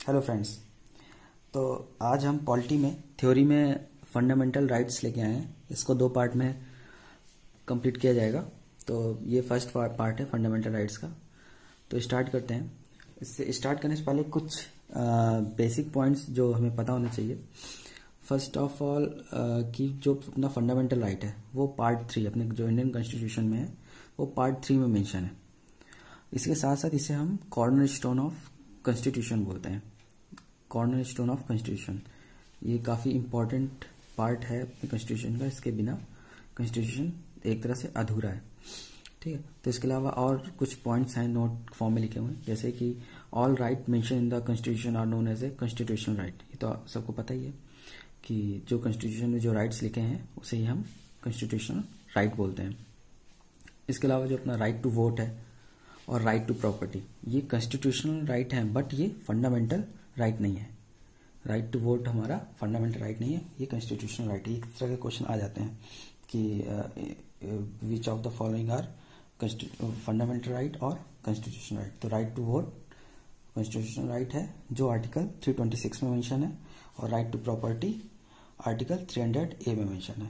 Hello friends. तो आज हम पॉलिटी में थ्योरी में फंडामेंटल राइट्स लेके आए हैं। इसको दो पार्ट में कंप्लीट किया जाएगा। तो ये फर्स्ट पार्ट है फंडामेंटल राइट्स का। तो स्टार्ट करते हैं। इससे स्टार्ट करने से पहले कुछ बेसिक पॉइंट्स जो हमें पता होने चाहिए। फर्स्ट ऑफ ऑल कि जो अपना फंडामेंटल राइट है वो पार्ट 3 अपने जो इंडियन कॉन्स्टिट्यूशन में है वो पार्ट 3 में मेंशन है। इसके साथ साथ इसे हम कॉर्नर स्टोन ऑफ कॉन्स्टिट्यूशन बोलते हैं। कॉर्नर स्टोन ऑफ कॉन्स्टिट्यूशन ये काफ़ी इंपॉर्टेंट पार्ट है अपने कॉन्स्टिट्यूशन का। इसके बिना कॉन्स्टिट्यूशन एक तरह से अधूरा है। ठीक है। तो इसके अलावा और कुछ पॉइंट्स हैं नोट फॉर्म में लिखे हुए, जैसे कि all right mention in the constitution are known as a constitutional right. ये तो सबको पता ही है कि जो कॉन्स्टिट्यूशन में जो राइट्स लिखे हैं उसे ही हम कॉन्स्टिट्यूशनल राइट बोलते हैं। इसके अलावा जो अपना राइट टू वोट है और राइट टू प्रॉपर्टी, ये कॉन्स्टिट्यूशनल राइट है बट ये फंडामेंटल राइट नहीं है। राइट टू वोट हमारा फंडामेंटल राइट नहीं है, ये कॉन्स्टिट्यूशनल राइट है। इस तरह के क्वेश्चन आ जाते हैं कि which of the following are fundamental right और कॉन्स्टिट्यूशनल राइट। तो right to vote constitutional right है जो आर्टिकल 326 में मेंशन है, और right to property article 300A में मेंशन है।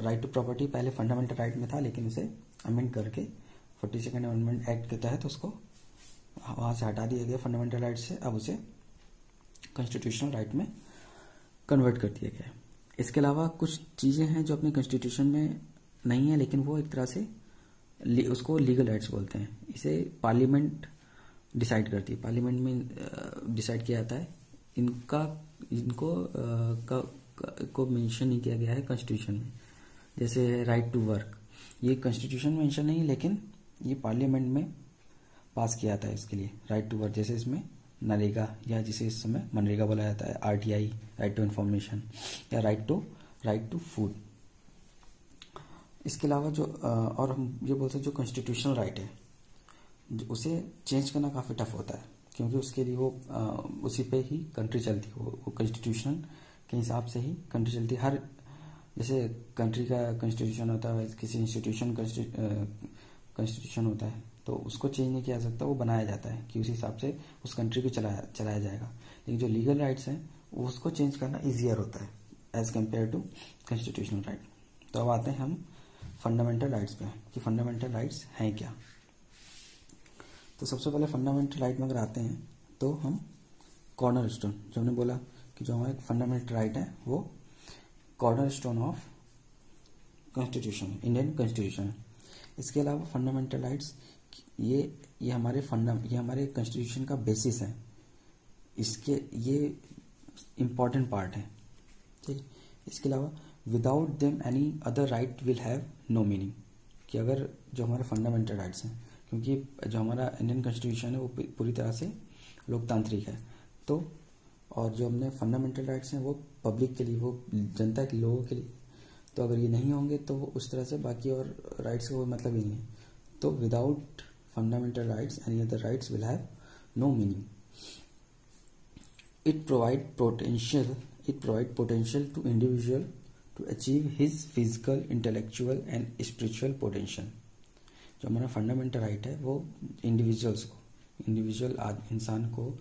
राइट टू प्रॉपर्टी पहले फंडामेंटल राइट में था, लेकिन उसे अमेंड करके 42nd अमेंडमेंट एक्ट के तहत उसको वहां से हटा दिया गया फंडामेंटल राइट से। अब उसे कॉन्स्टिट्यूशनल राइट में कन्वर्ट कर दिया गया है। इसके अलावा कुछ चीजें हैं जो अपने कॉन्स्टिट्यूशन में नहीं है, लेकिन वो एक तरह से उसको लीगल राइट्स बोलते हैं। इसे पार्लियामेंट डिसाइड करती है, पार्लियामेंट में डिसाइड किया जाता है। इनको को मेंशन नहीं किया गया है कॉन्स्टिट्यूशन में। जैसे राइट टू वर्क, ये कॉन्स्टिट्यूशन में मेंशन नहीं, लेकिन ये पार्लियामेंट में पास किया जाता है इसके लिए राइट टू वर्क। जैसे इसमें नरेगा, या जिसे इस समय मनरेगा बोला जाता है, RTI राइट टू इन्फॉर्मेशन, या राइट टू फूड। इसके अलावा जो और हम ये बोलते हैं जो कॉन्स्टिट्यूशनल राइट है उसे चेंज करना काफी टफ होता है, क्योंकि उसके लिए वो उसी पे ही कंट्री चलती है। वो कॉन्स्टिट्यूशन के हिसाब से ही कंट्री चलती है। हर जैसे कंट्री का कॉन्स्टिट्यूशन होता है, किसी इंस्टीट्यूशन कॉन्स्टिट्यूशन होता है, तो उसको चेंज नहीं किया जा सकता, वो बनाया जाता है कि उस हिसाब से उस कंट्री को चलाया जाएगा। लेकिन जो लीगल राइट्स हैं उसको चेंज करना इजियर होता है as compare to constitutional right. तो अब आते हैं हम फंडामेंटल राइट्स पे कि फंडामेंटल राइट्स हैं क्या। तो सबसे पहले फंडामेंटल राइट में अगर आते हैं तो हम कॉर्नर स्टोन, जो हमने बोला कि जो हमारा फंडामेंटल राइट है वो corner stone of constitution, Indian constitution है। इसके अलावा फंडामेंटल राइट्स ये हमारे कॉन्स्टिट्यूशन का बेसिस है। इसके ये इम्पॉर्टेंट पार्ट है। ठीक। इसके अलावा without them any other right will have no meaning, कि अगर जो हमारे फंडामेंटल राइट्स हैं, क्योंकि जो हमारा इंडियन कॉन्स्टिट्यूशन है वो पूरी तरह से लोकतांत्रिक है, तो और जो हमने फंडामेंटल राइट्स हैं वो पब्लिक के लिए, वो जनता के लोगों के लिए, तो अगर ये नहीं होंगे तो उस तरह से बाकी और राइट्स का कोई मतलब ही नहीं है। तो without fundamental rights any other rights will have no meaning. It provide potential to individual to achieve his physical, intellectual and spiritual potential. जो हमारा फंडामेंटल राइट है वो इंडिविजुअल इंसान को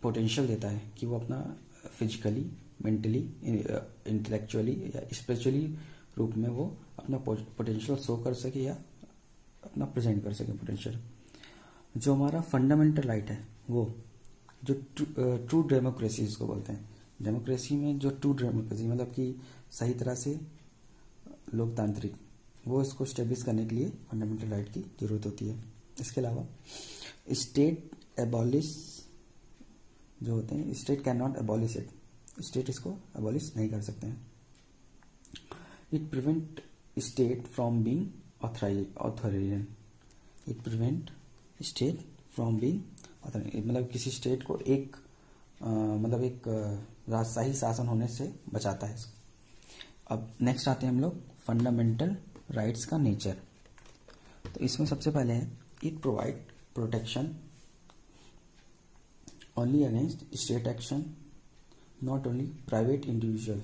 पोटेंशियल देता है कि वो अपना फिजिकली, मेंटली, इंटेलेक्चुअली या स्पिरिचुअली रूप में वो अपना पोटेंशियल शो कर सके या अपना प्रेजेंट कर सके पोटेंशियल। जो हमारा फंडामेंटल राइट है वो जो ट्रू डेमोक्रेसी इसको बोलते हैं। डेमोक्रेसी में जो ट्रू डेमोक्रेसी मतलब कि सही तरह से लोकतांत्रिक, वो इसको स्टेब्लिश करने के लिए फंडामेंटल राइट की जरूरत होती है। इसके अलावा स्टेट एबॉलिश जो होते हैं, state can not abolish it, state इसको एबॉलिश नहीं कर सकते हैं। It prevent state from being authoritarian, it prevent state from being authoritarian, मतलब किसी स्टेट को एक राजशाही शासन होने से बचाता है इसको। अब नेक्स्ट आते हैं हम लोग फंडामेंटल राइट्स का नेचर। तो इसमें सबसे पहले है it provide protection only against state action, not only private individual.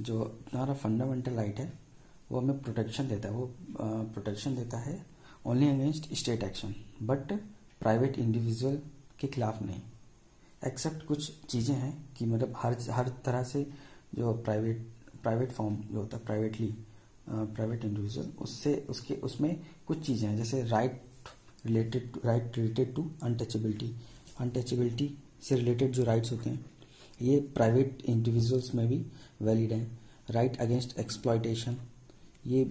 जो हमारा फंडामेंटल राइट है वो हमें प्रोटेक्शन देता है, वो प्रोटेक्शन देता है only against state action, but private individual के खिलाफ नहीं, एक्सेप्ट कुछ चीज़ें हैं कि मतलब हर तरह से जो प्राइवेट फॉर्म जो होता है प्राइवेट इंडिविजुअल उसमें कुछ चीज़ें हैं, जैसे राइट रिलेटेड टू अनटचेबिलिटी से रिलेटेड जो राइट्स होते हैं ये प्राइवेट इंडिविजुअल्स में भी वैलिड हैं। राइट अगेंस्ट एक्सप्लॉयटेशन ये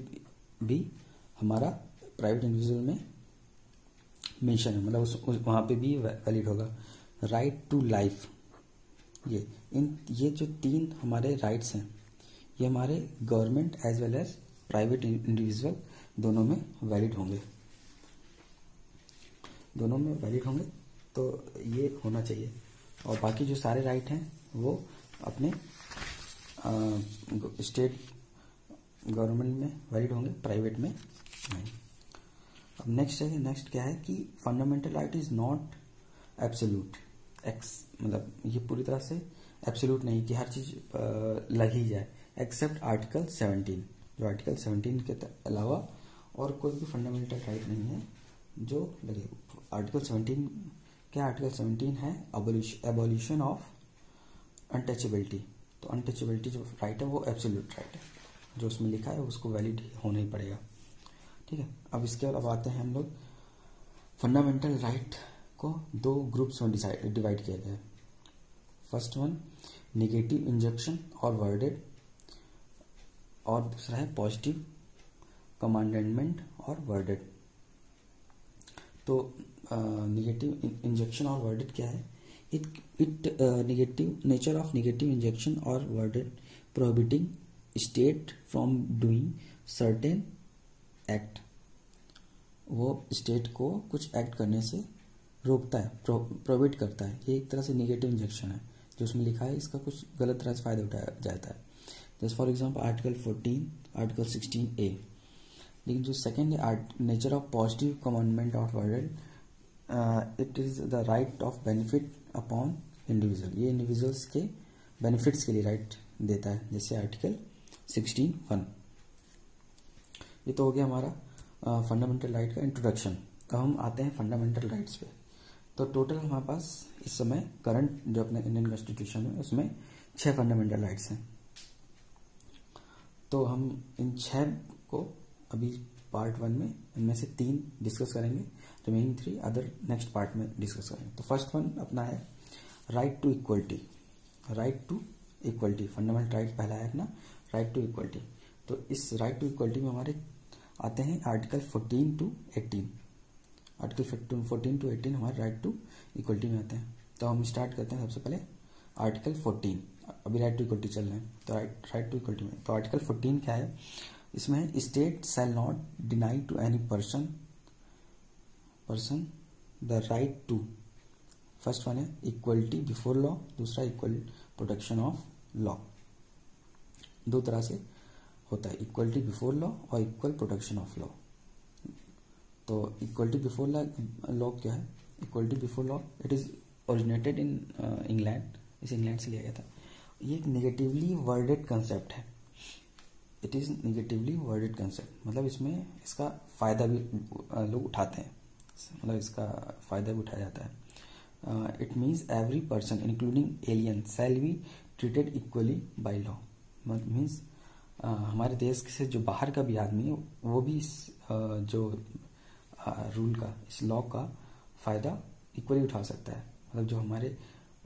भी हमारा प्राइवेट इंडिविजुअल में मेंशन है, मतलब वहाँ पे भी वैलिड होगा। राइट टू लाइफ ये जो 3 हमारे राइट्स हैं ये हमारे government as well as private individual दोनों में वैलिड होंगे, तो ये होना चाहिए। और बाकी जो सारे राइट हैं वो अपने स्टेट गवर्नमेंट में वैलिड होंगे, प्राइवेट में नहीं। अब नेक्स्ट क्या है कि fundamental right is not absolute, मतलब ये पूरी तरह से एब्सोल्यूट नहीं कि हर चीज लग ही जाए, एक्सेप्ट आर्टिकल 17। जो आर्टिकल 17 के अलावा और कोई भी फंडामेंटल राइट नहीं है जो लगे। आर्टिकल 17 है एबोल्यूशन ऑफ अनटचेबिलिटी। तो अनटचेबिलिटी जो राइट है वो एब्सोल्यूट राइट है, जो उसमें लिखा है उसको वैलिड होना ही पड़ेगा, ठीक है। अब इसके बाद आते हैं हम लोग फंडामेंटल राइट को 2 ग्रुप्स में डिवाइड किया गया है। फर्स्ट वन नेगेटिव इंजंक्शन और वर्डेड, और दूसरा है पॉजिटिव कमांडमेंट और वर्डेड। तो नेगेटिव इंजेक्शन और वर्डेड क्या है? It negative nature of negative injunction और worded prohibiting state from doing certain act. वो स्टेट को कुछ एक्ट करने से रोकता है, प्रोहिबिट करता है। ये एक तरह से नेगेटिव इंजेक्शन है, जो उसमें लिखा है इसका कुछ गलत तरह से फायदा उठाया जाता है। जैसे for example article 14, article 16A। लेकिन जो सेकेंड है nature of positive commandment of worded, it is the right of benefit upon individual. ये इंडिविजुअल्स के बेनिफिट्स के लिए राइट देता है, जैसे आर्टिकल 16(1). ये तो हो गया हमारा फंडामेंटल राइट का इंट्रोडक्शन। अब हम आते हैं फंडामेंटल राइट्स पे। तो टोटल हमारे पास इस समय करंट जो अपने इंडियन कॉन्स्टिट्यूशन है उसमें 6 फंडामेंटल राइट्स हैं। तो हम इन 6 को अभी पार्ट 1 में इनमें से 3 डिस्कस करेंगे, रिमेनिंग 3 अदर नेक्स्ट पार्ट में डिस्कस करेंगे। तो फर्स्ट वन अपना है right to equality. Right to equality fundamental right पहला है अपना, राइट टू इक्वलिटी। तो इस राइट टू इक्वलिटी में हमारे आते हैं आर्टिकल 14 to 18। आर्टिकल 14 to 18 हमारे राइट टू इक्वलिटी में आते हैं। तो हम स्टार्ट करते हैं सबसे पहले आर्टिकल 14। अभी राइट टू इक्वलिटी चल रहे हैं, तो राइट टू इक्वलिटी में तो आर्टिकल 14 क्या है? इसमें state shall not deny to any person the right to, first one है इक्वलिटी बिफोर लॉ, दूसरा इक्वल प्रोटेक्शन ऑफ लॉ। 2 तरह से होता है, इक्वलिटी बिफोर लॉ और इक्वल प्रोटेक्शन ऑफ लॉ। तो इक्वलिटी बिफोर लॉ क्या है? Equality before law it is originated in England, इसे इंग्लैंड से लिया गया था। ये एक नेगेटिवली वर्डेड कंसेप्ट है। It is negatively worded concept, मतलब इसमें इसका फायदा भी लोग उठाते हैं, मतलब इसका फायदा भी उठाया जाता है। It means every person including alien shall be treated equally by law. Means हमारे देश से जो बाहर का भी आदमी है वो भी इस जो रूल का, इस लॉ का फायदा इक्वली उठा सकता है। मतलब जो हमारे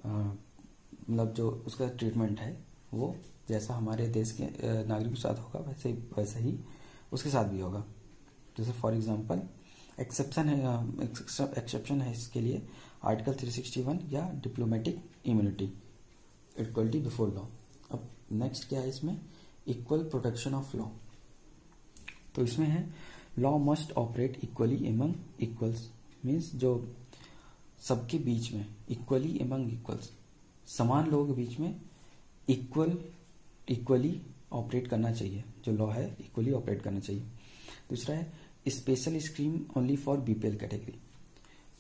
मतलब जो उसका ट्रीटमेंट है वो जैसा हमारे देश के नागरिकों के साथ होगा वैसे ही उसके साथ भी होगा। जैसे फॉर एग्जांपल एक्सेप्शन है इसके लिए आर्टिकल 361 या diplomatic immunity, equality before law. अब नेक्स्ट क्या है इसमें? Equal protection of law. तो इसमें है law must operate equally among equals, means जो सबके बीच में इक्वली एमंग इक्वल्स, समान लोगों के बीच में इक्वली ऑपरेट करना चाहिए। जो लॉ है इक्वली ऑपरेट करना चाहिए। दूसरा है special scheme only for BPL category.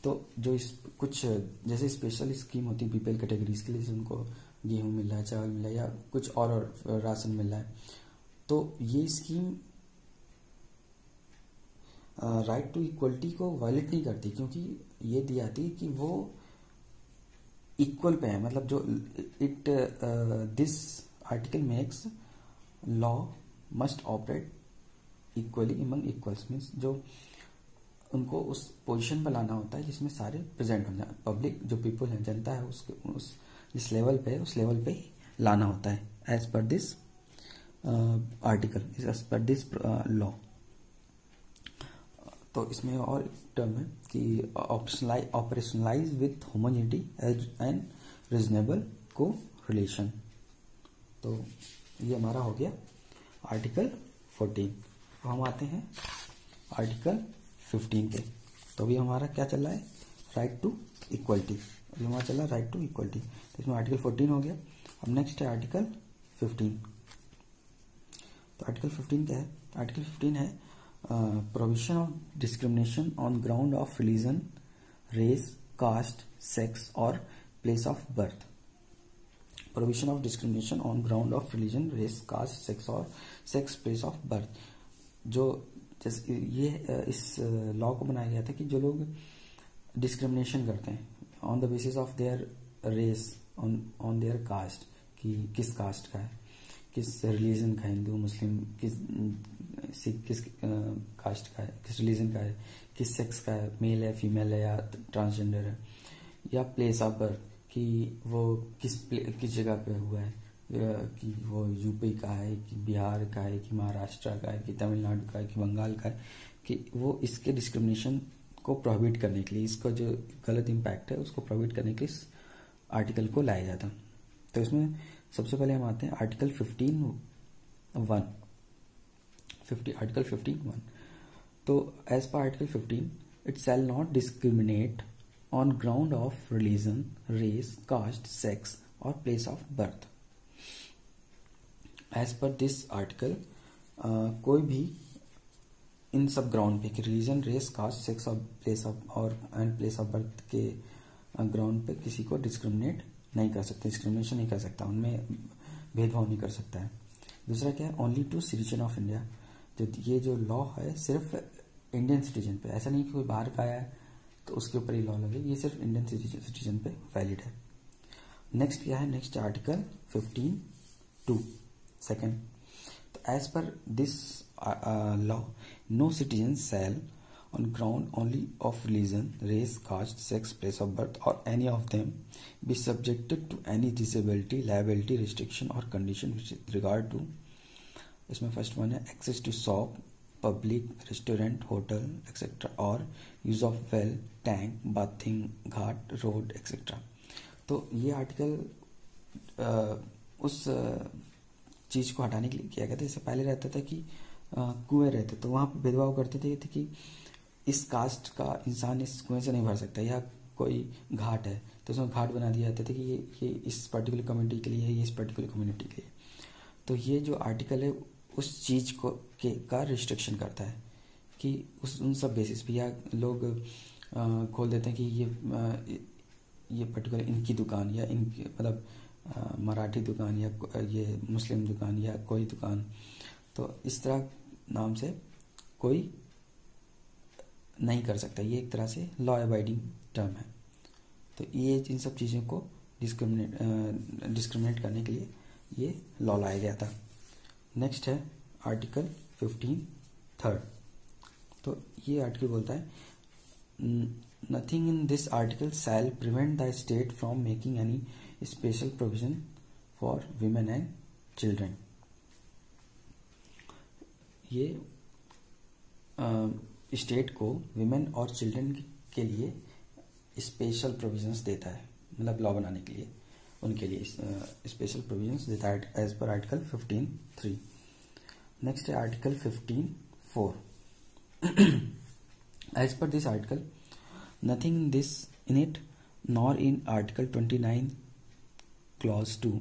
तो जो कुछ जैसे स्पेशल स्कीम होती है बीपीएल कैटेगरीज के लिए, उनको गेहूं मिल रहा है, चावल मिल रहा है या कुछ और राशन मिल रहा है, तो ये स्कीम राइट टू इक्वलिटी को वायलेट नहीं करती, क्योंकि ये दी जाती है कि वो इक्वल पे है, मतलब जो it this article makes law must operate equally among equals, means जो उनको उस पोजीशन पर लाना होता है जिसमें सारे प्रेजेंट हो जाए, पब्लिक जो पीपल है, जनता है, उसके उस जिस लेवल पे उस लेवल पे ही लाना होता है as per this article, as per this law. तो इसमें और टर्म है कि operationalize with homogeneity and reasonable को रिलेशन। तो ये हमारा हो गया आर्टिकल 14। तो हम आते हैं आर्टिकल 15 पे। तो अभी हमारा क्या चल रहा है, राइट टू इक्वलिटी। अभी हमारा चल रहा है राइट टू इक्वलिटी, तो इसमें आर्टिकल 14 हो गया। अब नेक्स्ट है आर्टिकल 15। तो आर्टिकल 15 क्या है, आर्टिकल 15 है provision of discrimination on ground of religion, race, caste, sex और place of birth. Provision of discrimination on ground of religion, race, caste, sex और सेक्स, प्लेस ऑफ बर्थ। जो जैसे ये इस लॉ को बनाया गया था कि जो लोग डिस्क्रिमिनेशन करते हैं on the basis of their race, on their caste, कि किस कास्ट का है, किस रिलीजन का है, हिंदू मुस्लिम, किस कास्ट का है, किस रिलीजन का है, किस सेक्स का है, मेल है, फीमेल है या ट्रांसजेंडर है, या प्लेस ऑफ बर्थ, कि वो किस जगह पे हुआ है, कि वो यूपी का है, कि बिहार का है, कि महाराष्ट्र का है, कि तमिलनाडु का है, कि बंगाल का है, कि वो इसके डिस्क्रिमिनेशन को प्रोहिबिट करने के लिए, इसका जो गलत इम्पैक्ट है उसको प्रोहिबिट करने के लिए इस आर्टिकल को लाया जाता। तो इसमें सबसे पहले हम आते हैं आर्टिकल 15(1). आर्टिकल 15(1). तो as per article 15, it shall not discriminate on ground of religion, race, caste, sex और place of birth. As per this article कोई भी इन सब ग्राउंड पे, कि रिलीजन, रेस, कास्ट, सेक्स और प्लेस ऑफ बर्थ के ग्राउंड पे किसी को डिस्क्रिमिनेट नहीं कर सकते, डिस्क्रिमिनेशन नहीं कर सकता, उनमें भेदभाव नहीं कर सकता है। दूसरा क्या है, only to citizen of India. तो ये जो लॉ है सिर्फ इंडियन सिटीजन पे, ऐसा नहीं कि कोई बाहर का आया है तो उसके ऊपर ही लॉ लगे, ये सिर्फ इंडियन सिटीजन पे वैलिड है। नेक्स्ट क्या है, नेक्स्ट आर्टिकल 15(2) सेकेंड। तो as per this law, no citizen shall on ground only of religion, race, caste, sex, place of birth or any of them be subjected to any disability, liability, restriction or condition with regard to, इसमें first one है access to shop, public, restaurant, hotel etcetera और use of well, tank, bathing, ghat, road etcetera. तो ये article उस चीज को हटाने के लिए किया गया था। इससे पहले रहता था कि कुएं रहते तो वहां पर भेदभाव करते थे कि इस कास्ट का इंसान इस कुएं से नहीं भर सकता, या कोई घाट है तो उसमें घाट बना दिया जाता था कि ये इस पर्टिकुलर कम्युनिटी के लिए है, ये इस पर्टिकुलर कम्युनिटी के लिए। तो ये जो आर्टिकल है उस चीज को का रिस्ट्रिक्शन करता है कि उन सब बेसिस पे, या लोग खोल देते हैं कि ये पर्टिकुलर इनकी दुकान, या इनकी मतलब मराठी दुकान, या ये मुस्लिम दुकान, या कोई दुकान, तो इस तरह नाम से कोई नहीं कर सकता। ये एक तरह से लॉ अबाइडिंग टर्म है। तो ये इन सब चीज़ों को डिस्क्रिमिनेट करने के लिए ये लॉ लाया गया था। नेक्स्ट है आर्टिकल 15(3). तो ये आर्टिकल बोलता है, nothing in this article shall prevent the state from making any special provision for women and children. ये स्टेट को विमेन और चिल्ड्रन के लिए स्पेशल प्रोविजंस देता है, मतलब लॉ बनाने के लिए उनके लिए स्पेशल प्रोविजंस देता है एज पर आर्टिकल 15(3). नेक्स्ट है article 15(4). As per this article, nothing this in it nor in article 29 clause 2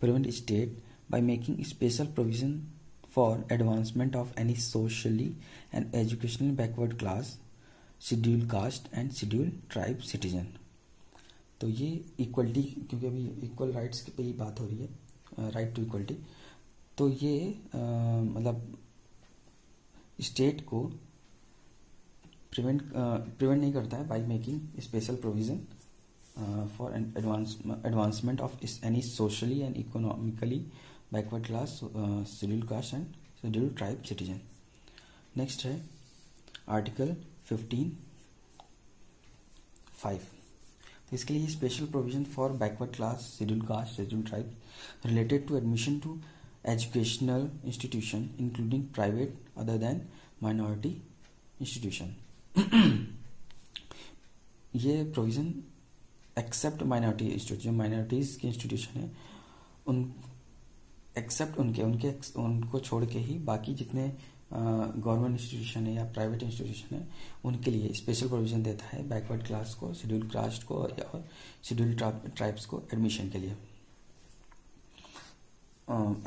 prevent state by making special provision for advancement of any socially and educationally backward class, scheduled caste and scheduled tribe citizen। तो ये equality, क्योंकि अभी equal rights पे ही बात हो रही है, right to equality, तो ये मतलब स्टेट को प्रिवेंट नहीं करता है by making special provision for an advancement of any socially and economically backward class, scheduled caste and scheduled tribe citizen. Next है आर्टिकल 15(5). तो इसके लिए special provision for backward class, schedule caste, schedule tribe related to admission to educational institution including private other than minority institution. ये provision except minority institution, जो minorities के institution है उन accept उनको छोड़ के ही बाकी जितने गवर्नमेंट इंस्टीट्यूशन है या प्राइवेट इंस्टीट्यूशन है उनके लिए स्पेशल प्रोविजन देता है बैकवर्ड क्लास को, शेड्यूल कास्ट को और शेड्यूल ट्राइब्स को एडमिशन के लिए।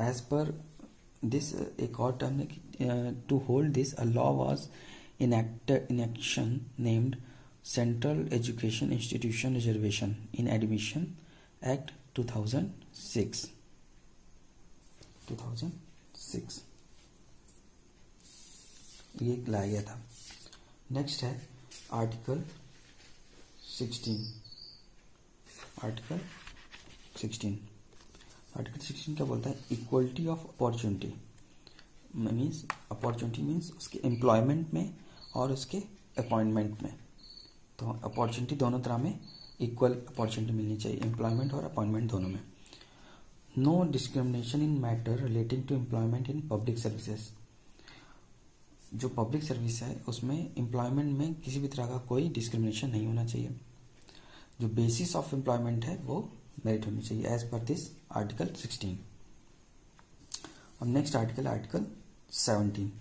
एज पर दिस एक और टर्म है to hold this a law was in action named central education institution reservation in admission act 2006। ये लाया गया था। नेक्स्ट है आर्टिकल 16। आर्टिकल 16 क्या बोलता है? Equality of opportunity means, opportunity means उसके एम्प्लॉयमेंट में और उसके अपॉइंटमेंट में। तो अपॉर्चुनिटी दोनों तरह में इक्वल अपॉर्चुनिटी मिलनी चाहिए, एम्प्लॉयमेंट और अपॉइंटमेंट दोनों में। No discrimination in matter relating to employment in public services. जो पब्लिक सर्विस है उसमें एम्प्लॉयमेंट में किसी भी तरह का कोई डिस्क्रिमिनेशन नहीं होना चाहिए। जो बेसिस ऑफ एम्प्लॉयमेंट है वो मेरिट होनी चाहिए एज पर दिस आर्टिकल 16। अब नेक्स्ट आर्टिकल 17।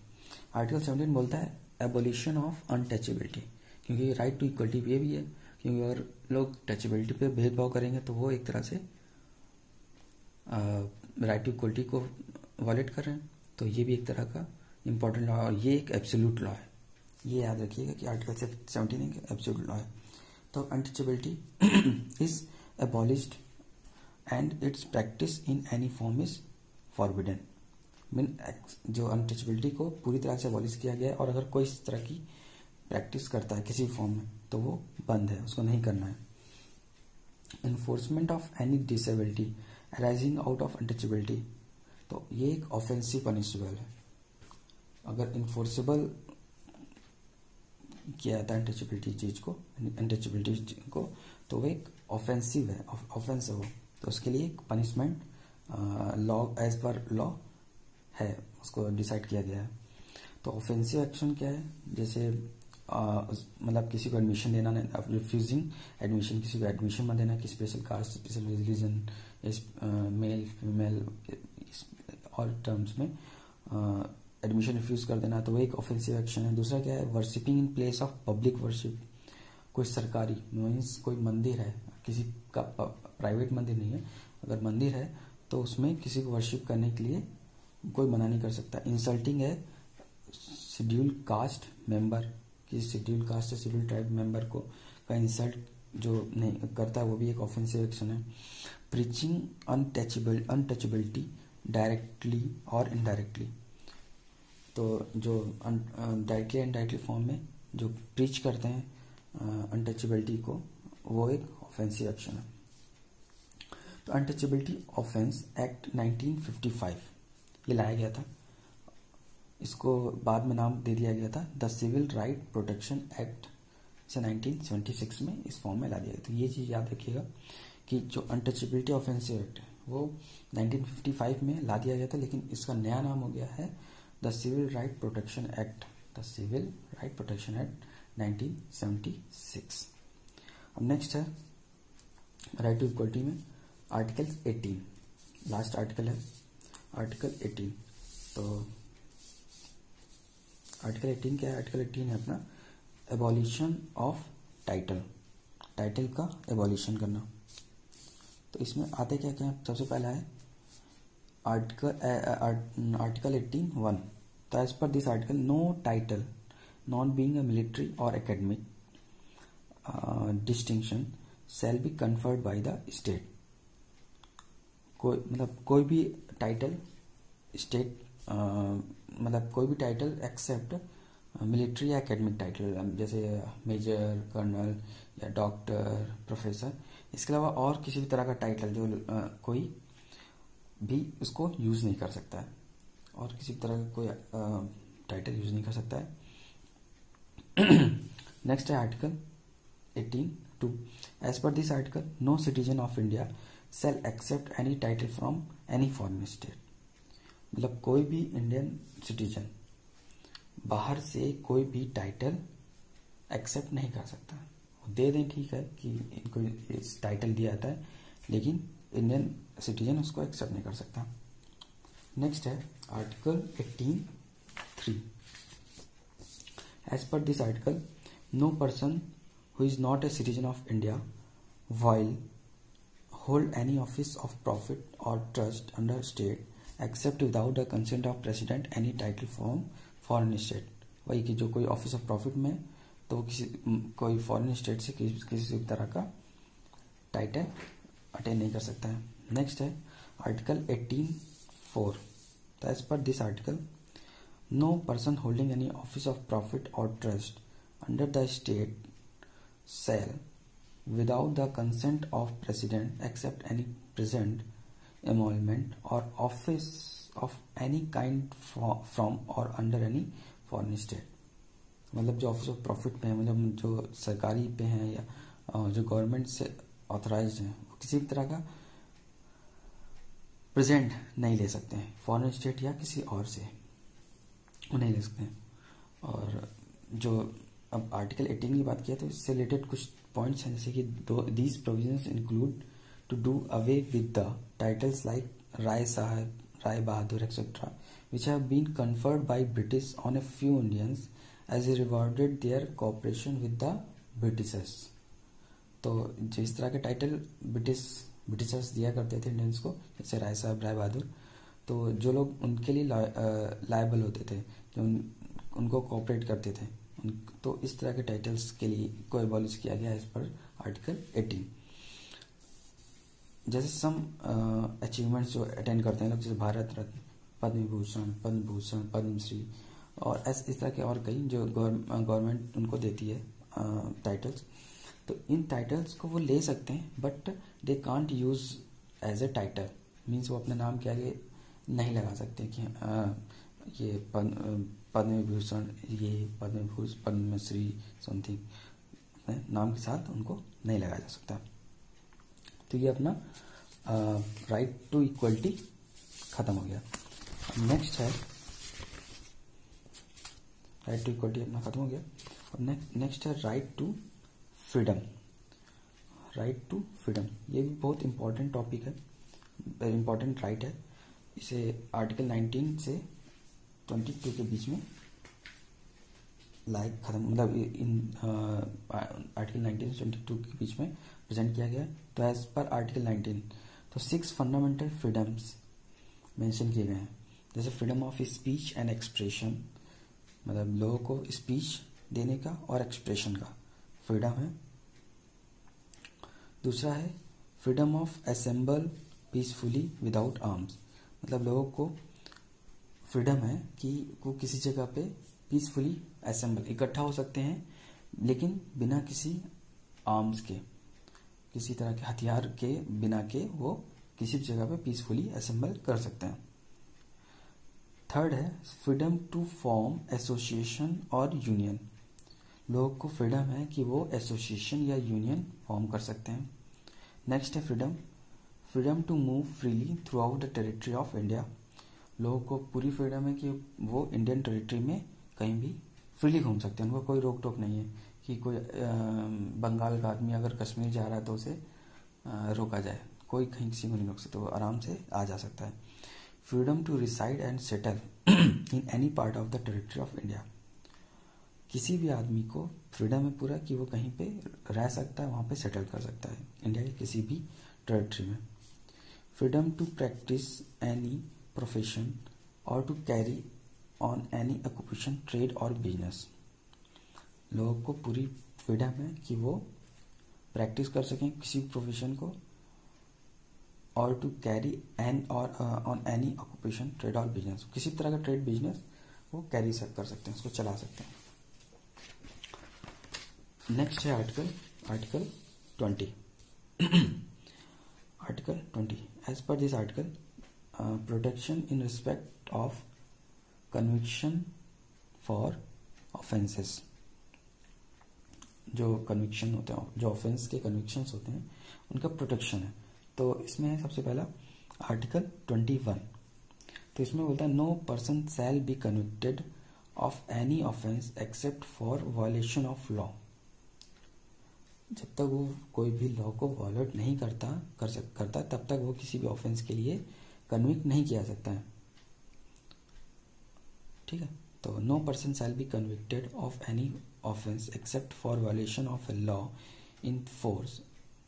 आर्टिकल 17 बोलता है एबोलिशन ऑफ अनटचेबिलिटी, क्योंकि राइट टू इक्वलिटी ये भी है, क्योंकि अगर लोग टचेबिलिटी पे भेदभाव करेंगे तो वो एक तरह से राइट टू इक्वलिटी को वॉलेट कर रहे हैं। तो ये भी एक तरह का इंपॉर्टेंट लॉ और ये एक एब्सोल्यूट लॉ है। ये याद रखिएगा कि आर्टिकल 17 एक एब्सोल्यूट लॉ है। तो untouchability is abolished and it's practice in any form is forbidden. Mean जो अनटचेबिलिटी को पूरी तरह से एबॉलिश किया गया है और अगर कोई इस तरह की प्रैक्टिस करता है किसी फॉर्म में तो वो बंद है, उसको नहीं करना है। Enforcement of any disability arising out of untouchability, तो ये एक ऑफेंसिव पनिशेबल है। अगर इन्फोर्सेबल किया जाता है अनटचेबिलिटी चीज को, अनटचेबिलिटी को, तो वो एक ऑफेंसिव है, ऑफेंस है वो, तो उसके लिए एक punishment law as per law है, उसको डिसाइड किया गया है। तो ऑफेंसिव एक्शन क्या है? जैसे मतलब किसी को एडमिशन देना, रिफ्यूजिंग एडमिशन, किसी को एडमिशन मत देना कि special caste, special religion, male female और टर्म्स में एडमिशन रिफ्यूज कर देना, तो वो एक ऑफेंसिव एक्शन है। दूसरा क्या है? Worshipping in place of public worship. कोई सरकारी मीन्स कोई मंदिर है, किसी का प्राइवेट मंदिर नहीं है, अगर मंदिर है तो उसमें किसी को वर्शिप करने के लिए कोई मना नहीं कर सकता। इंसल्टिंग है शेड्यूल कास्ट मेंबर, किसी शेड्यूल कास्ट या शेड्यूल ट्राइब मेंबर को का इंसल्ट जो नहीं करता है वो भी एक ऑफेंसिव एक्शन है। प्रीचिंग अनटचेबिलिटी डायरेक्टली और इनडायरेक्टली, तो जो डायरेक्टली इनडायरेक्टली फॉर्म में जो प्रीच करते हैं अनटचेबिलिटी को, वो एक ऑफेंसिव एक्शन है। तो अनटचेबिलिटी ऑफेंस एक्ट 1955 ये लाया गया था, इसको बाद में नाम दे दिया गया था the civil right protection act से 1976 में इस फॉर्म में ला दिया गया। तो ये चीज याद रखिएगा कि जो अनटचेबिलिटी ऑफेंसिव एक्ट है वो 1955 में ला दिया गया था, लेकिन इसका नया नाम हो गया है the civil right protection act, the civil right protection act 1976। अब नेक्स्ट है राइट टू इक्वलिटी में आर्टिकल 18, लास्ट आर्टिकल है आर्टिकल 18। तो आर्टिकल 18 क्या है? आर्टिकल 18 है अपना एबॉलिशन ऑफ टाइटल, टाइटल का एबॉलिशन करना। तो इसमें आते क्या क्या? सबसे पहला है आर्टिकल 18(1). तो as per this article no title not being a military और academic distinction shall be conferred by the state. कोई भी टाइटल स्टेट मतलब कोई भी टाइटल एक्सेप्ट मिलिट्री या एकेडमिक टाइटल, जैसे मेजर, कर्नल या डॉक्टर, प्रोफेसर, इसके अलावा और किसी भी तरह का टाइटल जो कोई भी उसको यूज नहीं कर सकता है, और किसी भी तरह का कोई टाइटल यूज नहीं कर सकता है। नेक्स्ट है article 18(2). As per this article no citizen of India shall accept any title from any foreign state। मतलब कोई भी इंडियन सिटीजन बाहर से कोई भी टाइटल एक्सेप्ट नहीं कर सकता। दे दें ठीक है कि इनको इस टाइटल दिया जाता है, लेकिन इंडियन सिटीजन उसको एक्सेप्ट नहीं कर सकता। नेक्स्ट है article 18(3). As per this article no person who is not a citizen of India while hold any office of profit or trust under state except without the consent of president any title from foreign state। वही कि जो कोई office of profit में तो वो कोई foreign state से किसी तरह का टाइटल अटेन नहीं कर सकता है। नेक्स्ट है आर्टिकल 18(4). तो as per this article no person holding any office of profit और trust under the state shall without the consent of president accept any present emolument or office of any kind from or under any foreign state। मतलब जो office of profit पे है, मतलब जो सरकारी पे हैं या जो गवर्नमेंट से ऑथराइज्ड हैं, वो किसी भी तरह का प्रेजेंट नहीं ले सकते हैं फॉरेन स्टेट या किसी और से, वो नहीं ले सकते हैं। और जो अब आर्टिकल 18 की बात किया तो इससे रिलेटेड कुछ पॉइंट्स हैं, जैसे कि these provisions include to do away with the titles like Rai Sahib, Rai Bahadur etcetera which have been conferred by British on a few Indians as a rewarded their cooperation with the Britishers. तो जिस तरह के title Britishers दिया करते थे Indians को, जैसे राय साहब, राय बहादुर, तो जो लोग उनके लिए लायबल होते थे, जो उनको कोऑपरेट करते थे, तो इस तरह के टाइटल्स के लिए को एबॉलिश किया गया है इस पर आर्टिकल 18। जैसे सम अचीवमेंट्स जो अटेंड करते हैं लोग, जैसे भारत रत्न, पद्म विभूषण, पद्म भूषण, पद्मश्री और इस तरह के और कई जो गवर्नमेंट उनको देती है टाइटल्स, तो इन टाइटल्स को वो ले सकते हैं, but they can't use as a title. Means वो अपने नाम के आगे नहीं लगा सकते कि ये पद्म विभूषण, ये पद्म भूषण, पद्मश्री समथिंग नाम के साथ उनको नहीं लगाया जा सकता। तो ये अपना राइट टू इक्वलिटी खत्म हो गया। नेक्स्ट है राइट टू इक्वलिटी अपना खत्म हो गया। अब नेक्स्ट है right to freedom. Right to freedom ये भी बहुत इंपॉर्टेंट टॉपिक है, वेरी इंपॉर्टेंट राइट है। इसे आर्टिकल 19 से 22 के बीच में खत्म, मतलब इन आर्टिकल 19 से 22 के बीच में प्रेजेंट किया गया है। तो एज पर आर्टिकल 19 तो 6 फंडामेंटल फ्रीडम्स मेंशन किए गए हैं, जैसे freedom of speech and expression, मतलब लोगों को स्पीच देने का और एक्सप्रेशन का फ्रीडम है। दूसरा है freedom of assemble peacefully without arms, मतलब लोगों को फ्रीडम है कि वो किसी जगह पे पीसफुली असेंबल इकट्ठा हो सकते हैं, लेकिन बिना किसी आर्म्स के, किसी तरह के हथियार के बिना के वो किसी जगह पे पीसफुली असेंबल कर सकते हैं। थर्ड है फ्रीडम टू फॉर्म एसोसिएशन और यूनियन, लोगों को फ्रीडम है कि वो एसोसिएशन या यूनियन फॉर्म कर सकते हैं। नेक्स्ट है freedom to move freely throughout the territory of India, लोगों को पूरी फ्रीडम है कि वो इंडियन टेरिटरी में कहीं भी फ्रीली घूम सकते हैं, उनको कोई रोक टोक नहीं है कि कोई बंगाल का आदमी अगर कश्मीर जा रहा है तो उसे रोका जाए, कोई कहीं किसी को नहीं रोक सकता, वो आराम से आ जा सकता है। Freedom to reside and settle in any part of the territory of India, किसी भी आदमी को फ्रीडम है पूरा कि वो कहीं पे रह सकता है, वहाँ पे सेटल कर सकता है इंडिया के किसी भी टेरिटरी में। Freedom to practice any profession और to carry on any occupation, trade और बिजनेस, लोगों को पूरी फ्रीडम है कि वो प्रैक्टिस कर सकें किसी प्रोफेशन को और टू कैरी एन और ऑन एनी ऑक्यूपेशन, ट्रेड और बिजनेस, किसी तरह का ट्रेड बिजनेस वो कैरी कर सकते हैं, उसको चला सकते हैं। नेक्स्ट है article 20। Article 20. As per this article, protection in respect of conviction for offenses, जो कन्विक्शन होते हैं, जो ऑफेंस के कन्विक्शंस होते हैं, उनका प्रोटेक्शन है। तो इसमें है सबसे पहला आर्टिकल 21। तो इसमें बोलता है no person shall be convicted of any offence except for violation of law. जब तक वो कोई भी लॉ को वायलेट नहीं करता तब तक वो किसी भी ऑफेंस के लिए कन्विक्ट नहीं किया सकता है। ठीक है, तो no person shall be convicted of any offence except for violation of a law in force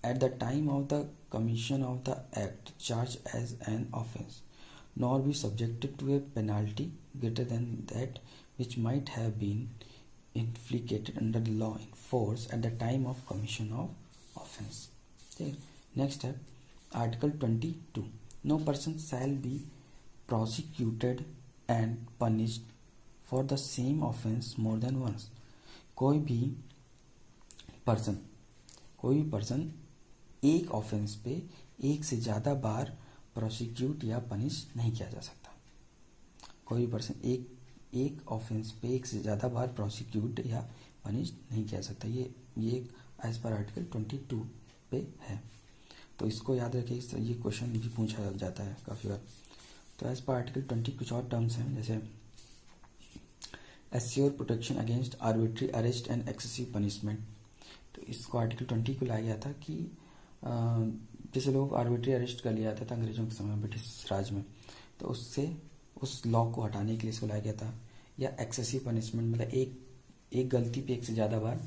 at the time of the commission of the act charge as an offence, nor be subjected to a penalty greater than that which might have been inflicted under the law in force at the time of commission of offense. Next है Article 22. No person shall be prosecuted and punished for the same offense more than once. कोई भी person एक offence पे एक से ज़्यादा बार prosecute या punish नहीं किया जा सकता। कोई भी पर्सन एक ऑफेंस पे एक से ज़्यादा बार प्रोसिक्यूट या पनिश नहीं किया सकता। ये एज पर आर्टिकल 22 पे है। तो इसको याद रखिए, ये क्वेश्चन भी पूछा जाता है काफ़ी बार। तो एज पर आर्टिकल 20 कुछ और टर्म्स हैं, जैसे assure protection against arbitrary arrest and excessive punishment. तो इसको आर्टिकल 20 को लाया गया था कि जैसे लोग आर्बिट्री अरेस्ट कर लिया जाता था अंग्रेजों के समय ब्रिटिश राज में, तो उससे उस लॉ को हटाने के लिए इसको लाया गया था। या एक्सेसिव पनिशमेंट मतलब एक गलती पे एक से ज़्यादा बार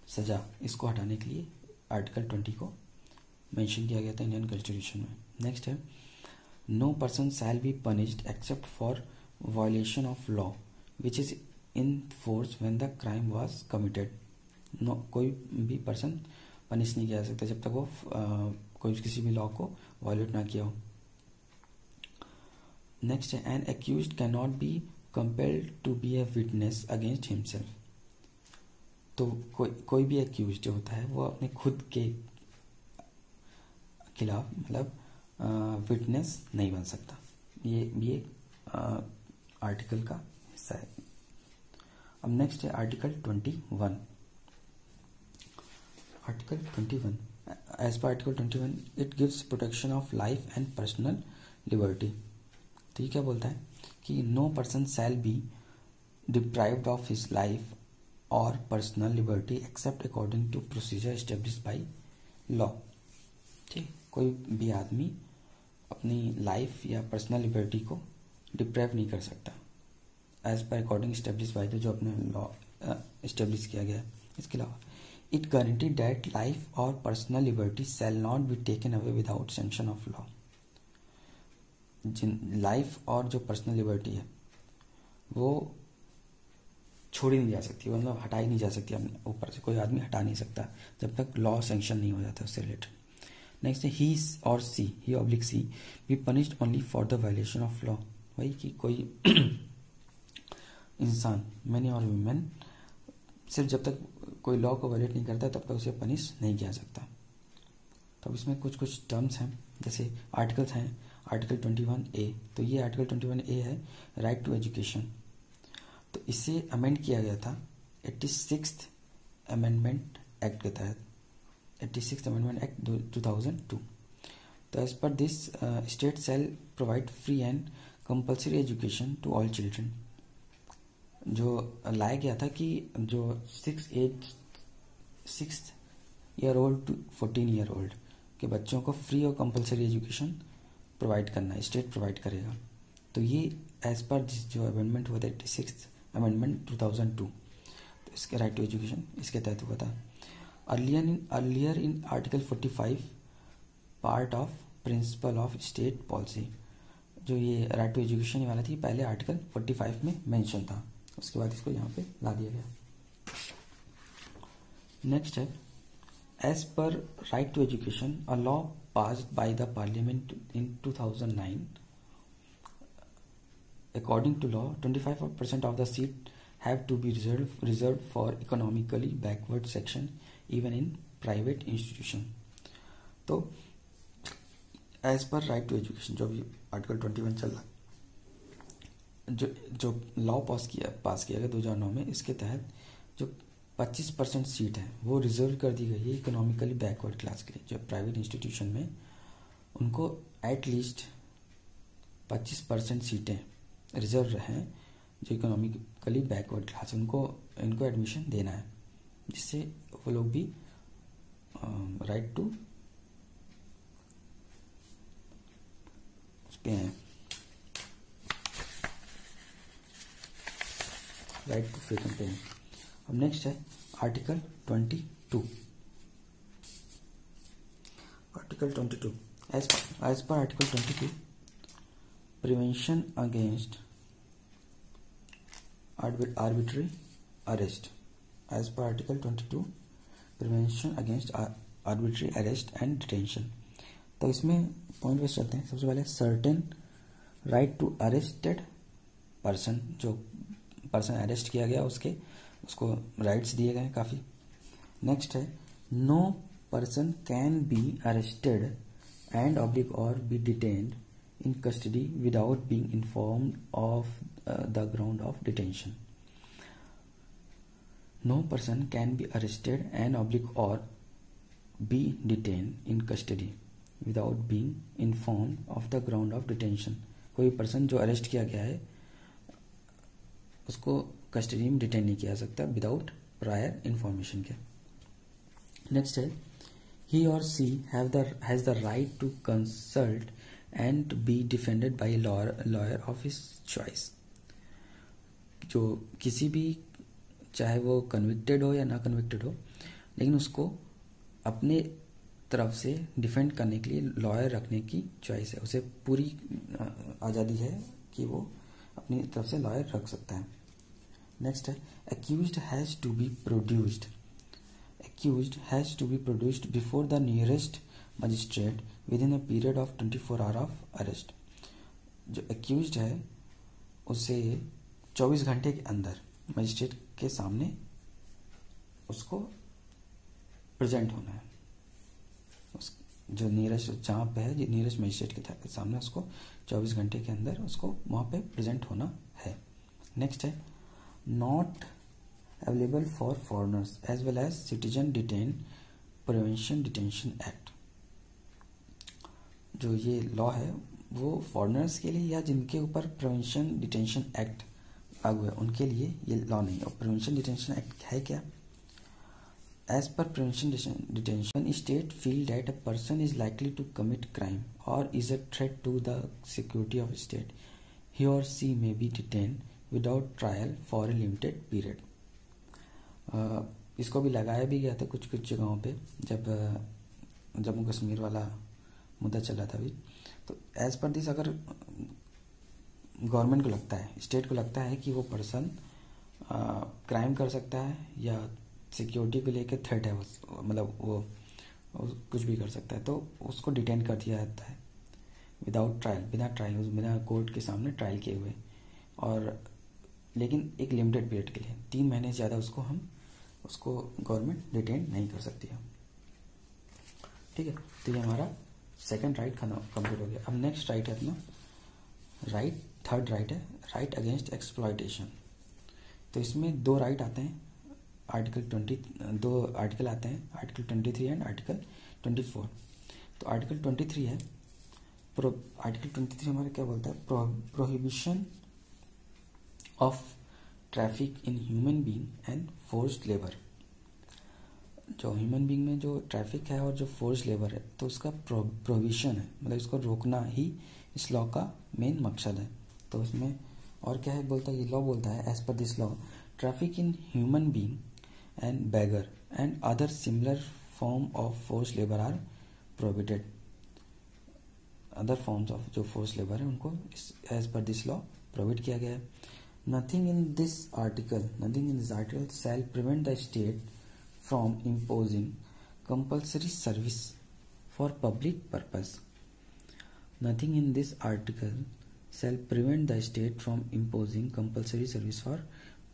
सजा, इसको हटाने के लिए आर्टिकल 20 को मेंशन किया गया था इंडियन कॉन्स्टिट्यूशन में। नेक्स्ट है no person shall be punished except for violation of law which is in force when the crime was committed. No, कोई भी पर्सन पनिश नहीं किया जा सकता जब तक वो कोई किसी भी लॉ को वायलेट ना किया हो। नेक्स्ट है an accused can not be compelled to be a witness against himself. तो कोई भी एक्यूज्ड जो होता है वो अपने खुद के खिलाफ मतलब विटनेस नहीं बन सकता। ये भी एक आर्टिकल का हिस्सा है। अब नेक्स्ट है article 21। Article 21 as per article 21 it gives protection of life and personal liberty. तो ये क्या बोलता है कि no person shall be deprived of his life और personal liberty except according to procedure established by law. ठीक, कोई भी आदमी अपनी लाइफ या पर्सनल लिबर्टी को डिप्राइव नहीं कर सकता as per according establish by जो अपने लॉ एस्टेब्लिश किया गया है। इसके अलावा इट गारंटी दैट लाइफ और personal liberty shall not be taken away without sanction of law. Life और जो पर्सनल लिबर्टी है वो छोड़ी नहीं जा सकती, मतलब हटाई नहीं जा सकती। अपने ऊपर से कोई आदमी हटा नहीं सकता जब तक लॉ सैंक्शन नहीं हो जाता उससे रिलेटेड। नेक्स्ट है ही और she, he oblique she be punished only for the violation of law. वही कि कोई इंसान मैन और वुमेन सिर्फ जब तक कोई लॉ को वायलेट नहीं करता तब तक उसे पनिश नहीं किया सकता। तो अब इसमें कुछ टर्म्स हैं, जैसे आर्टिकल्स हैं आर्टिकल 21A। तो ये आर्टिकल 21A है राइट टू एजुकेशन। तो इसे अमेंड किया गया था 86th अमेंडमेंट एक्ट के तहत, 86th अमेंडमेंट एक्ट 2002। तो as per this state shall provide free and compulsory education to all children. जो लाया गया था कि जो 6 year old to 14 year old के बच्चों को फ्री और कंपल्सरी एजुकेशन प्रोवाइड करना है, स्टेट प्रोवाइड करेगा। तो ये एज पर जो अमेंडमेंट हुआ था 86th अमेंडमेंट 2002, तो इसके राइट टू एजुकेशन इसके तहत हुआ था। Earlier in article 45 part of principle of state policy, जो ये राइट टू एजुकेशन वाला थी पहले आर्टिकल 45 में मेंशन था, उसके बाद इसको यहाँ पे ला दिया गया। नेक्स्ट है as per right to education a law passed by the parliament in 2009. According to law, 25% of the seat have to be reserved for economically backward section even in private institution. तो as per right to education, जो अभी article 21 चल रहा है, जो law पास किया गया 2009 में, इसके तहत जो 25% सीट है वो रिजर्व कर दी गई है इकोनॉमिकली बैकवर्ड क्लास के लिए। जो प्राइवेट इंस्टीट्यूशन में उनको एटलीस्ट 25% सीटें रिजर्व हैं जो इकोनॉमिकली बैकवर्ड क्लास, इनको एडमिशन देना है, जिससे वो लोग भी राइट टू उस पे हैं, राइट टू फ्रीडम पे हैं। अब नेक्स्ट है article 22। Article 22 as per article 22 prevention against arbitrary arrest. As per article 22 prevention against arbitrary arrest and detention. तो इसमें पॉइंट वाइज चलते हैं। सबसे पहले certain right to arrested person, जो पर्सन अरेस्ट किया गया उसको राइट्स दिए गए काफ़ी। नेक्स्ट है no person can be arrested and oblique और be detained in custody without being informed of the ground of detention. No person can be arrested and oblique और be detained in custody without being informed of the ground of detention. कोई person जो arrest किया गया है उसको custody में detain नहीं किया जा सकता विदाउट प्रायर इंफॉर्मेशन के। नेक्स्ट है ही और she has the right to consult and be defended by lawyer of his choice. जो किसी भी, चाहे वो कन्विक्टेड हो या ना कन्विक्टेड हो, लेकिन उसको अपने तरफ से डिफेंड करने के लिए लॉयर रखने की चॉइस है, उसे पूरी आज़ादी है कि वो अपनी तरफ से लॉयर रख सकता है। नेक्स्ट है accused has to be produced before the nearest magistrate within a period of 24 hours of arrest। जो accused है उसे 24 घंटे के अंदर मजिस्ट्रेट के सामने उसको प्रेजेंट होना है। जो नियरेस्ट, जहाँ पे है नियरेस्ट मजिस्ट्रेट के सामने उसको 24 घंटे के अंदर उसको वहाँ पे प्रेजेंट होना है। नेक्स्ट है not available for foreigners as well as citizen detain prevention detention act. जो ये लॉ है वो फॉरेनर्स के लिए या जिनके ऊपर प्रिवेंशन डिटेंशन एक्ट लागू है उनके लिए ये लॉ नहीं है। और प्रिवेंशन डिटेंशन एक्ट है क्या? As per prevention detention, state feel that a person is likely to commit crime or is a threat to the security of state, he or she may be detained without trial for a limited period। इसको भी लगाया भी गया था कुछ जगहों पे, जब जम्मू कश्मीर वाला मुद्दा चल रहा था अभी। तो एज पर दिस अगर गवर्नमेंट को लगता है, स्टेट को लगता है कि वो पर्सन क्राइम कर सकता है या सिक्योरिटी को लेकर थ्रेट है, मतलब वो कुछ भी कर सकता है, तो उसको डिटेन कर दिया जाता है विदाउट ट्रायल, बिना कोर्ट के सामने ट्रायल किए हुए, और लेकिन एक लिमिटेड पीरियड के लिए 3 महीने से ज़्यादा उसको गवर्नमेंट डिटेन नहीं कर सकती है। ठीक है, तो ये हमारा सेकंड राइट कंप्लीट हो गया। अब नेक्स्ट राइट है अपना राइट, थर्ड राइट है राइट अगेंस्ट एक्सप्लॉयटेशन। तो इसमें 2 राइट आते हैं, दो आर्टिकल आते हैं, आर्टिकल 23 एंड आर्टिकल 24। तो आर्टिकल 23 है, आर्टिकल 23 हमारा क्या बोलता है? Prohibition of traffic in human being and forced labour. जो ह्यूमन बीइंग में जो ट्रैफिक है और जो फोर्स्ड लेबर है, तो उसका प्रोहिबिशन है, मतलब इसको रोकना ही इस लॉ का मेन मकसद है। तो इसमें और क्या है बोलता है, ये लॉ बोलता है as per this law traffic in human being and beggar and other similar form of forced labor are prohibited। other forms of जो forced labor है उनको as per this law prohibit किया गया है। nothing in this article shall prevent the state from imposing compulsory service for public purpose। nothing in this article shall prevent the state from imposing compulsory service for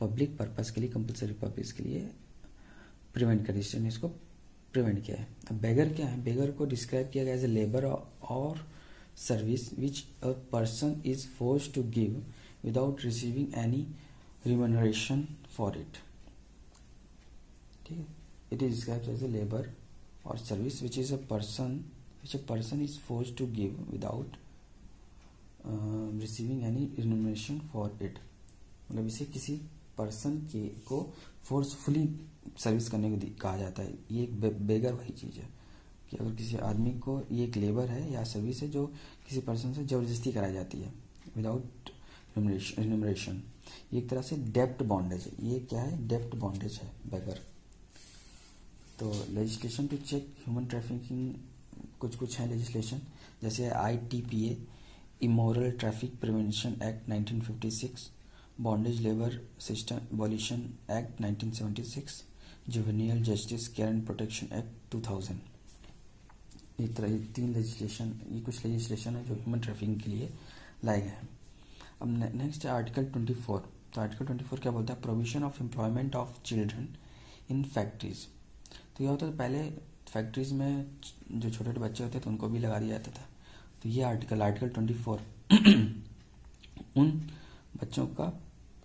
public purpose के लिए, compulsory purpose के लिए prevent कर, इसको prevent किया है। अब बेगर क्या है? बेगर को डिस्क्राइब किया गया एज ए लेबर और service which a person is forced to give without receiving any remuneration for it. ठीक है, it is described as a labour और service which a person is forced to give without receiving any remuneration for it. मतलब इसे किसी person के को forcefully service करने को कहा जाता है। ये एक बेगर वही चीज़ है कि अगर किसी आदमी को, ये एक लेबर है या सर्विस है जो किसी पर्सन से जबरदस्ती कराई जाती है विदाउट रिम्यूनरेशन। ये एक तरह से डेप्ट बॉन्डेज है। ये क्या है? डेप्ट बॉन्डेज है बेगर। तो legislation to check human trafficking कुछ है लेजिस्लेशन, जैसे ITPA immoral traffic prevention act 1956, bondage labour system abolition act 1976, juvenile justice care and protection act 2000। ये तीन लेजिस्लेशन, ये कुछ लेजिस्लेशन है जो ह्यूमन ट्रैफिकिंग के लिए लाए गए हैं। अब नेक्स्ट है आर्टिकल 24। तो आर्टिकल 24 क्या बोलता है? Provision of employment of children in factories. तो यह होता है पहले फैक्ट्रीज में जो छोटे छोटे बच्चे होते थे उनको भी लगा दिया जाता था। तो ये आर्टिकल 24 उन बच्चों का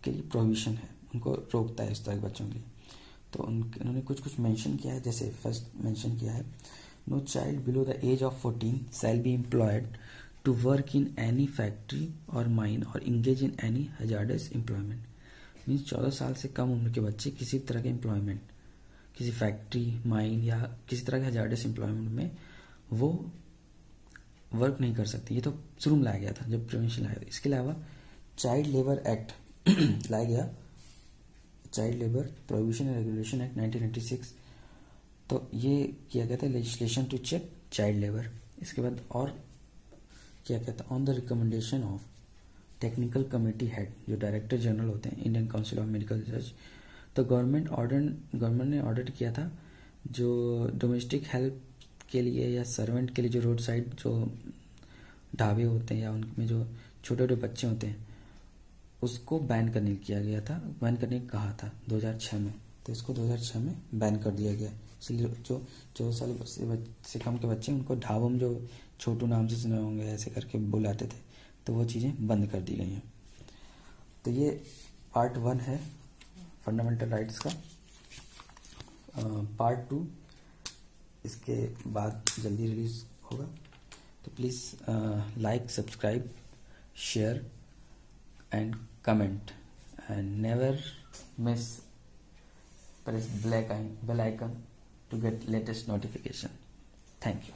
के लिए प्रोविजन है, उनको रोकता है इस तरह के बच्चों के लिए। तो उन्होंने कुछ मेंशन किया है, जैसे फर्स्ट मेंशन किया है, no child below the age of 14 shall be employed to work in any factory और माइन और engage in any hazardous employment. Means 14 साल से कम उम्र के बच्चे किसी तरह के एम्प्लॉयमेंट, किसी फैक्ट्री, माइन या किसी तरह के हैजार्डस एम्प्लॉयमेंट में वो वर्क नहीं कर सकते। ये तो शुरू में लाया गया था जब प्रिवेंशन लाया गया। इसके अलावा चाइल्ड लेबर एक्ट लाया गया, child labour prohibition and regulation act 1996। तो ये किया गया था legislation to check child labour. इसके बाद और क्या कहता है? On the recommendation of technical committee head, जो डायरेक्टर जनरल होते हैं Indian Council of Medical Research, तो गवर्नमेंट ने ऑर्डर किया था जो डोमेस्टिक हेल्प के लिए या सर्वेंट के लिए जो रोड साइड जो ढाबे होते हैं या उनमें जो छोटे छोटे बच्चे होते हैं उसको बैन करने किया गया था, बैन करने को कहा था 2006 में। तो इसको 2006 में बैन कर दिया गया। इसलिए जो 14 साल से कम के बच्चे उनको ढाबों में जो छोटू नाम से सुने होंगे ऐसे करके बुलाते थे, तो वो चीज़ें बंद कर दी गई हैं। तो ये पार्ट 1 है फंडामेंटल राइट्स का। पार्ट 2 इसके बाद जल्दी रिलीज होगा। तो please like, subscribe, share and comment and never miss press bell icon to get latest notification. Thank you.